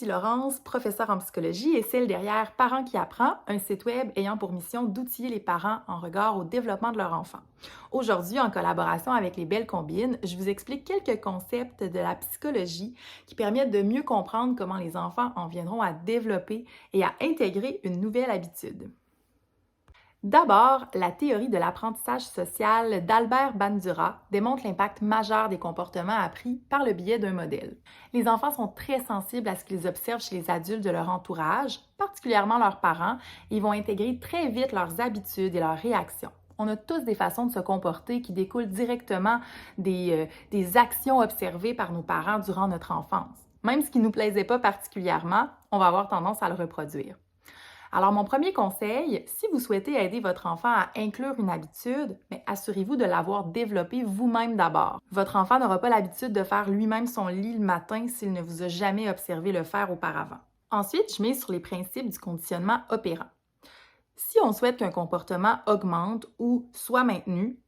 Lucie Laurence, professeure en psychologie et celle derrière Parents qui apprend, un site web ayant pour mission d'outiller les parents en regard au développement de leur enfant. Aujourd'hui, en collaboration avec les Belles Combines, je vous explique quelques concepts de la psychologie qui permettent de mieux comprendre comment les enfants en viendront à développer et à intégrer une nouvelle habitude. D'abord, la théorie de l'apprentissage social d'Albert Bandura démontre l'impact majeur des comportements appris par le biais d'un modèle. Les enfants sont très sensibles à ce qu'ils observent chez les adultes de leur entourage, particulièrement leurs parents, et ils vont intégrer très vite leurs habitudes et leurs réactions. On a tous des façons de se comporter qui découlent directement des actions observées par nos parents durant notre enfance. Même ce qui ne nous plaisait pas particulièrement, on va avoir tendance à le reproduire. Alors, mon premier conseil, si vous souhaitez aider votre enfant à inclure une habitude, assurez-vous de l'avoir développée vous-même d'abord. Votre enfant n'aura pas l'habitude de faire lui-même son lit le matin s'il ne vous a jamais observé le faire auparavant. Ensuite, je mise sur les principes du conditionnement opérant. Si on souhaite qu'un comportement augmente ou soit maintenu,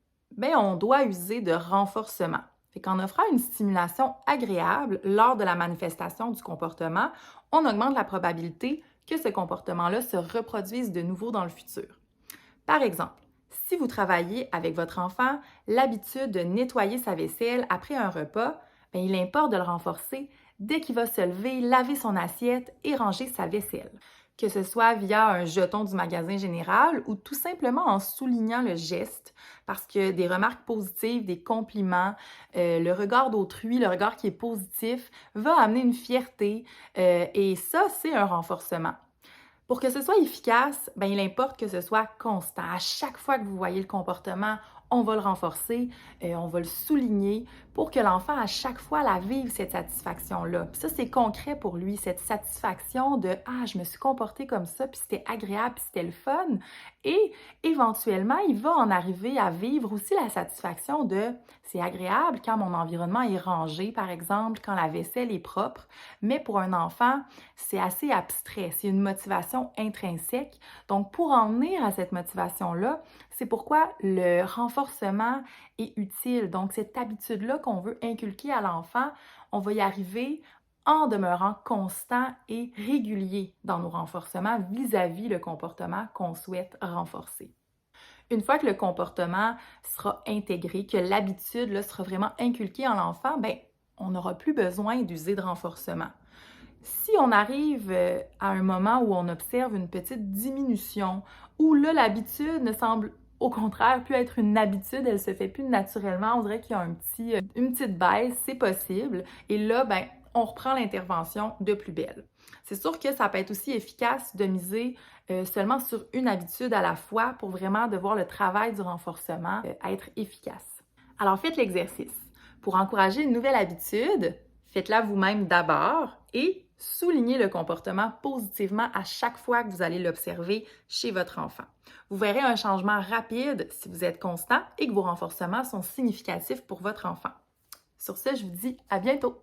on doit user de renforcement. En offrant une stimulation agréable lors de la manifestation du comportement, on augmente la probabilité que ce comportement-là se reproduise de nouveau dans le futur. Par exemple, si vous travaillez avec votre enfant l'habitude de nettoyer sa vaisselle après un repas, il importe de le renforcer dès qu'il va se lever, laver son assiette et ranger sa vaisselle. Que ce soit via un jeton du magasin général ou tout simplement en soulignant le geste, parce que des remarques positives, des compliments, le regard d'autrui, le regard qui est positif, va amener une fierté et ça, c'est un renforcement. Pour que ce soit efficace, il importe que ce soit constant. À chaque fois que vous voyez le comportement, on va le renforcer, on va le souligner pour que l'enfant, à chaque fois, la vive, cette satisfaction-là. Puis ça, c'est concret pour lui, cette satisfaction de « Ah, je me suis comporté comme ça, puis c'était agréable, puis c'était le fun ». Et éventuellement, il va en arriver à vivre aussi la satisfaction de « C'est agréable quand mon environnement est rangé, par exemple, quand la vaisselle est propre ». Mais pour un enfant, c'est assez abstrait, c'est une motivation intrinsèque. Donc, pour en venir à cette motivation-là, c'est pourquoi le renforcement est utile. Donc, cette habitude-là qu'on veut inculquer à l'enfant, on va y arriver en demeurant constant et régulier dans nos renforcements vis-à-vis le comportement qu'on souhaite renforcer. Une fois que le comportement sera intégré, que l'habitude là, sera vraiment inculquée en l'enfant, on n'aura plus besoin d'user de renforcement. Si on arrive à un moment où on observe une petite diminution, où là, l'habitude ne semble au contraire plus être une habitude, elle se fait plus naturellement, on dirait qu'il y a une petite baisse, c'est possible. Et là, on reprend l'intervention de plus belle. C'est sûr que ça peut être aussi efficace de miser seulement sur une habitude à la fois pour vraiment de voir le travail du renforcement être efficace. Alors, faites l'exercice. Pour encourager une nouvelle habitude, faites-la vous-même d'abord et soulignez le comportement positivement à chaque fois que vous allez l'observer chez votre enfant. Vous verrez un changement rapide si vous êtes constant et que vos renforcements sont significatifs pour votre enfant. Sur ce, je vous dis à bientôt!